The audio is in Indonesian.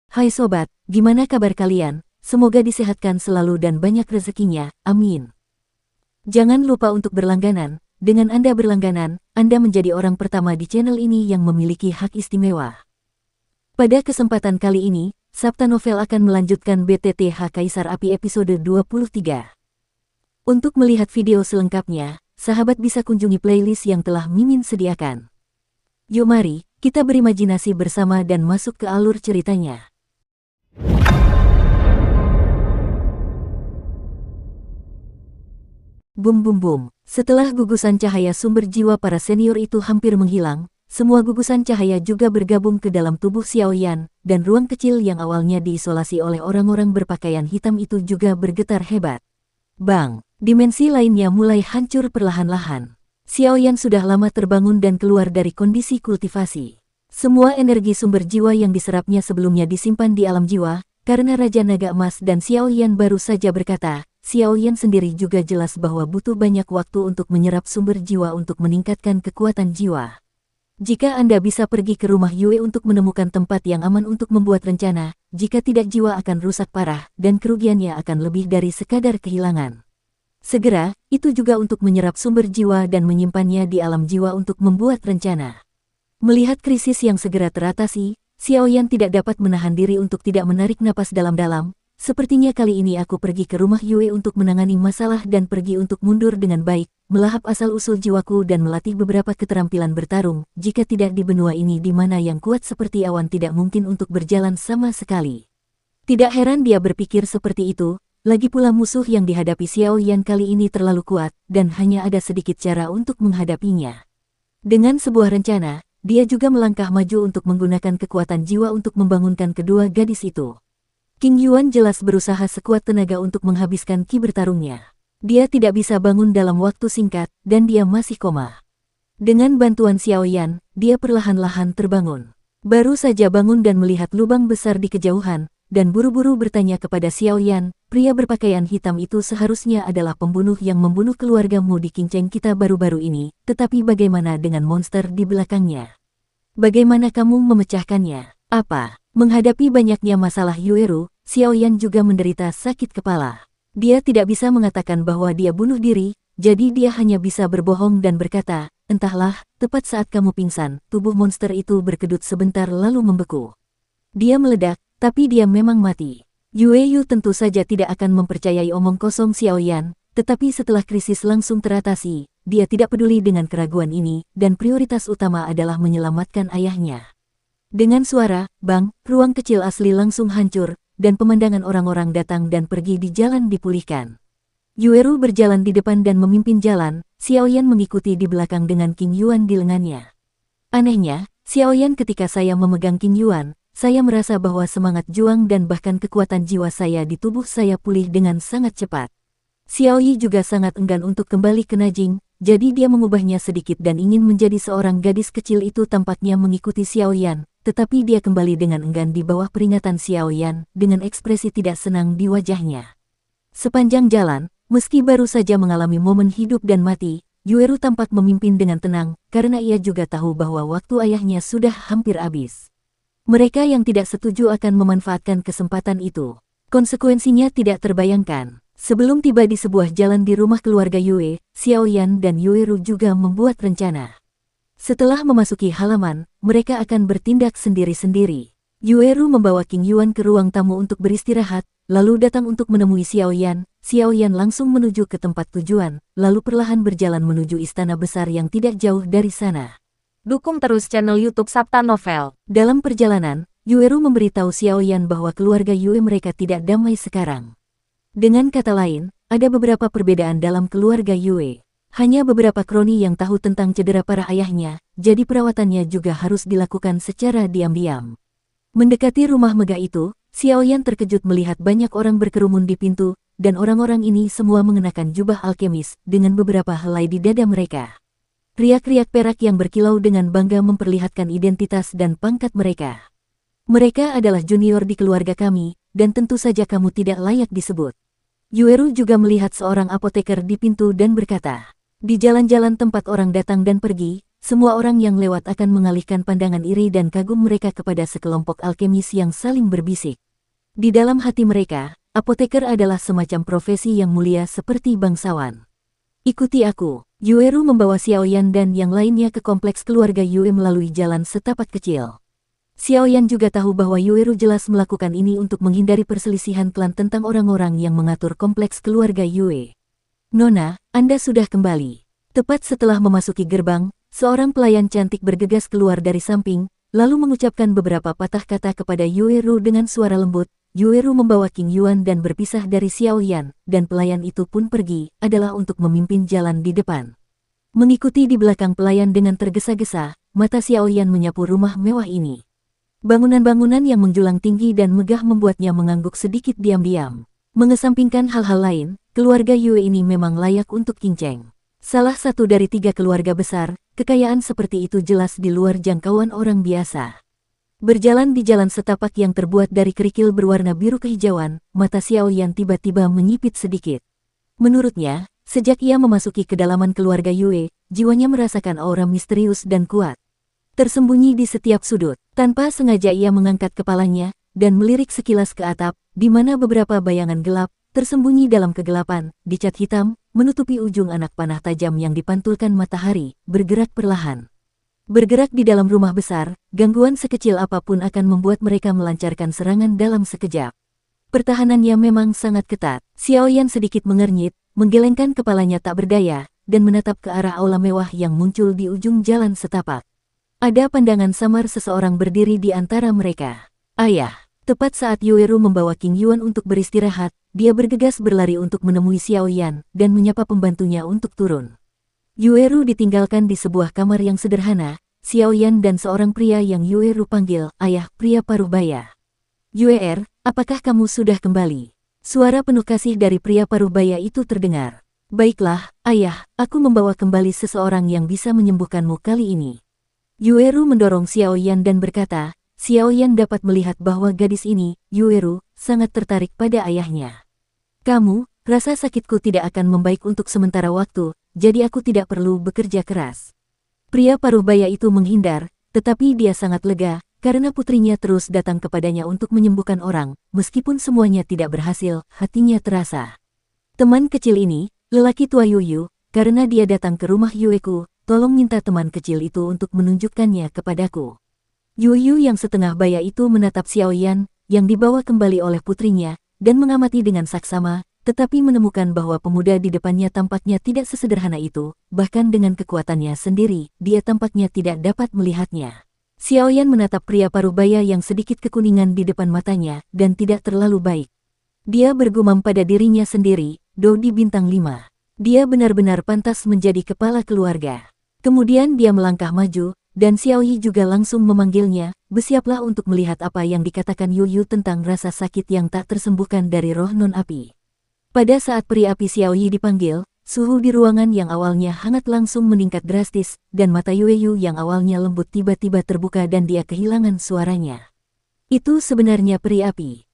Hai sobat, gimana kabar kalian? Semoga disehatkan selalu dan banyak rezekinya, amin. Jangan lupa untuk berlangganan. Dengan Anda berlangganan, Anda menjadi orang pertama di channel ini yang memiliki hak istimewa. Pada kesempatan kali ini, Sabta Novel akan melanjutkan BTTH Kaisar Api episode 23. Untuk melihat video selengkapnya, sahabat bisa kunjungi playlist yang telah Mimin sediakan. Yuk mari, kita berimajinasi bersama dan masuk ke alur ceritanya. Bum bum bum, setelah gugusan cahaya sumber jiwa para senior itu hampir menghilang, semua gugusan cahaya juga bergabung ke dalam tubuh Xiaoyan, dan ruang kecil yang awalnya diisolasi oleh orang-orang berpakaian hitam itu juga bergetar hebat. Bang, dimensi lainnya mulai hancur perlahan-lahan. Xiaoyan sudah lama terbangun dan keluar dari kondisi kultivasi. Semua energi sumber jiwa yang diserapnya sebelumnya disimpan di alam jiwa, karena Raja Naga Emas dan Xiaoyan baru saja berkata, Xiaoyan sendiri juga jelas bahwa butuh banyak waktu untuk menyerap sumber jiwa untuk meningkatkan kekuatan jiwa. Jika Anda bisa pergi ke rumah Yue untuk menemukan tempat yang aman untuk membuat rencana, jika tidak jiwa akan rusak parah, dan kerugiannya akan lebih dari sekadar kehilangan. Segera, itu juga untuk menyerap sumber jiwa dan menyimpannya di alam jiwa untuk membuat rencana. Melihat krisis yang segera teratasi, Xiaoyan tidak dapat menahan diri untuk tidak menarik napas dalam-dalam. Sepertinya kali ini aku pergi ke rumah Yue untuk menangani masalah dan pergi untuk mundur dengan baik, melahap asal-usul jiwaku dan melatih beberapa keterampilan bertarung. Jika tidak di benua ini di mana yang kuat seperti awan tidak mungkin untuk berjalan sama sekali. Tidak heran dia berpikir seperti itu. Lagi pula musuh yang dihadapi Xiaoyan kali ini terlalu kuat, dan hanya ada sedikit cara untuk menghadapinya. Dengan sebuah rencana, dia juga melangkah maju untuk menggunakan kekuatan jiwa untuk membangunkan kedua gadis itu. King Yuan jelas berusaha sekuat tenaga untuk menghabiskan ki bertarungnya. Dia tidak bisa bangun dalam waktu singkat, dan dia masih koma. Dengan bantuan Xiaoyan, dia perlahan-lahan terbangun. Baru saja bangun dan melihat lubang besar di kejauhan, dan buru-buru bertanya kepada Xiaoyan, pria berpakaian hitam itu seharusnya adalah pembunuh yang membunuh keluargamu di kinceng kita baru-baru ini, tetapi bagaimana dengan monster di belakangnya? Bagaimana kamu memecahkannya? Apa? Menghadapi banyaknya masalah Yueru, Xiaoyan juga menderita sakit kepala. Dia tidak bisa mengatakan bahwa dia bunuh diri, jadi dia hanya bisa berbohong dan berkata, entahlah, tepat saat kamu pingsan, tubuh monster itu berkedut sebentar lalu membeku. Dia meledak, tapi dia memang mati. Yue Yu tentu saja tidak akan mempercayai omong kosong Xiaoyan, tetapi setelah krisis langsung teratasi, dia tidak peduli dengan keraguan ini, dan prioritas utama adalah menyelamatkan ayahnya. Dengan suara, bang, ruang kecil asli langsung hancur, dan pemandangan orang-orang datang dan pergi di jalan dipulihkan. Yueru berjalan di depan dan memimpin jalan, Xiaoyan mengikuti di belakang dengan King Yuan di lengannya. Anehnya, Xiaoyan ketika saya memegang King Yuan, saya merasa bahwa semangat juang dan bahkan kekuatan jiwa saya di tubuh saya pulih dengan sangat cepat. Xiaoyi juga sangat enggan untuk kembali ke Najing, jadi dia mengubahnya sedikit dan ingin menjadi seorang gadis kecil itu tampaknya mengikuti Xiaoyan, tetapi dia kembali dengan enggan di bawah peringatan Xiaoyan, dengan ekspresi tidak senang di wajahnya. Sepanjang jalan, meski baru saja mengalami momen hidup dan mati, Yueru tampak memimpin dengan tenang, karena ia juga tahu bahwa waktu ayahnya sudah hampir habis. Mereka yang tidak setuju akan memanfaatkan kesempatan itu. Konsekuensinya tidak terbayangkan. Sebelum tiba di sebuah jalan di rumah keluarga Yue, Xiaoyan dan Yueru juga membuat rencana. Setelah memasuki halaman, mereka akan bertindak sendiri-sendiri. Yueru membawa King Yuan ke ruang tamu untuk beristirahat, lalu datang untuk menemui Xiaoyan. Xiaoyan langsung menuju ke tempat tujuan, lalu perlahan berjalan menuju istana besar yang tidak jauh dari sana. Dukung terus channel YouTube Sabta Novel. Dalam perjalanan, Yueru memberitahu Xiaoyan bahwa keluarga Yue mereka tidak damai sekarang. Dengan kata lain, ada beberapa perbedaan dalam keluarga Yue. Hanya beberapa kroni yang tahu tentang cedera parah ayahnya, jadi perawatannya juga harus dilakukan secara diam-diam. Mendekati rumah megah itu, Xiaoyan terkejut melihat banyak orang berkerumun di pintu, dan orang-orang ini semua mengenakan jubah alkemis, dengan beberapa helai di dada mereka. Riak-riak perak yang berkilau dengan bangga memperlihatkan identitas dan pangkat mereka. Mereka adalah junior di keluarga kami, dan tentu saja kamu tidak layak disebut. Yueru juga melihat seorang apoteker di pintu dan berkata, di jalan-jalan tempat orang datang dan pergi, semua orang yang lewat akan mengalihkan pandangan iri dan kagum mereka kepada sekelompok alkemis yang saling berbisik. Di dalam hati mereka, apoteker adalah semacam profesi yang mulia seperti bangsawan. Ikuti aku. Yueru membawa Xiaoyan dan yang lainnya ke kompleks keluarga Yue melalui jalan setapak kecil. Xiaoyan juga tahu bahwa Yueru jelas melakukan ini untuk menghindari perselisihan klan tentang orang-orang yang mengatur kompleks keluarga Yue. Nona, Anda sudah kembali. Tepat setelah memasuki gerbang, seorang pelayan cantik bergegas keluar dari samping, lalu mengucapkan beberapa patah kata kepada Yueru dengan suara lembut. Yueru membawa King Yuan dan berpisah dari Xiaoyan, dan pelayan itu pun pergi, adalah untuk memimpin jalan di depan. Mengikuti di belakang pelayan dengan tergesa-gesa, mata Xiaoyan menyapu rumah mewah ini. Bangunan-bangunan yang menjulang tinggi dan megah membuatnya mengangguk sedikit diam-diam. Mengesampingkan hal-hal lain, keluarga Yue ini memang layak untuk kinceng. Salah satu dari 3 keluarga besar, kekayaan seperti itu jelas di luar jangkauan orang biasa. Berjalan di jalan setapak yang terbuat dari kerikil berwarna biru kehijauan, mata Xiaoyan tiba-tiba menyipit sedikit. Menurutnya, sejak ia memasuki kedalaman keluarga Yue, jiwanya merasakan aura misterius dan kuat. Tersembunyi di setiap sudut, tanpa sengaja ia mengangkat kepalanya, dan melirik sekilas ke atap, di mana beberapa bayangan gelap, tersembunyi dalam kegelapan, dicat hitam, menutupi ujung anak panah tajam yang dipantulkan matahari, bergerak perlahan. Bergerak di dalam rumah besar, gangguan sekecil apapun akan membuat mereka melancarkan serangan dalam sekejap. Pertahanannya memang sangat ketat. Xiaoyan sedikit mengernyit, menggelengkan kepalanya tak berdaya, dan menatap ke arah aula mewah yang muncul di ujung jalan setapak. Ada pandangan samar seseorang berdiri di antara mereka. Ayah. Tepat saat Yueru membawa King Yuan untuk beristirahat, dia bergegas berlari untuk menemui Xiaoyan, dan menyapa pembantunya untuk turun. Yueru ditinggalkan di sebuah kamar yang sederhana, Xiaoyan dan seorang pria yang Yueru panggil, ayah, pria paruh baya. Yuer, apakah kamu sudah kembali? Suara penuh kasih dari pria paruh baya itu terdengar. Baiklah, ayah, aku membawa kembali seseorang yang bisa menyembuhkanmu kali ini. Yueru mendorong Xiaoyan dan berkata, Xiaoyan dapat melihat bahwa gadis ini, Yueru, sangat tertarik pada ayahnya. Kamu, rasa sakitku tidak akan membaik untuk sementara waktu, jadi aku tidak perlu bekerja keras. Pria paruh baya itu menghindar, tetapi dia sangat lega, karena putrinya terus datang kepadanya untuk menyembuhkan orang, meskipun semuanya tidak berhasil, hatinya terasa. Teman kecil ini, lelaki tua Yuyu, karena dia datang ke rumah Yueku, tolong minta teman kecil itu untuk menunjukkannya kepadaku. Yuyu yang setengah baya itu menatap Xiaoyan, yang dibawa kembali oleh putrinya, dan mengamati dengan saksama, tetapi menemukan bahwa pemuda di depannya tampaknya tidak sesederhana itu, bahkan dengan kekuatannya sendiri, dia tampaknya tidak dapat melihatnya. Xiaoyan menatap pria paruh baya yang sedikit kekuningan di depan matanya, dan tidak terlalu baik. Dia bergumam pada dirinya sendiri, Dodi bintang 5. Dia benar-benar pantas menjadi kepala keluarga. Kemudian dia melangkah maju, dan Xiaoyi juga langsung memanggilnya, bersiaplah untuk melihat apa yang dikatakan Yuyu tentang rasa sakit yang tak tersembuhkan dari roh non-api. Pada saat peri api Xiaoyi dipanggil, suhu di ruangan yang awalnya hangat langsung meningkat drastis, dan mata Yueyu yang awalnya lembut tiba-tiba terbuka dan dia kehilangan suaranya. Itu sebenarnya peri api.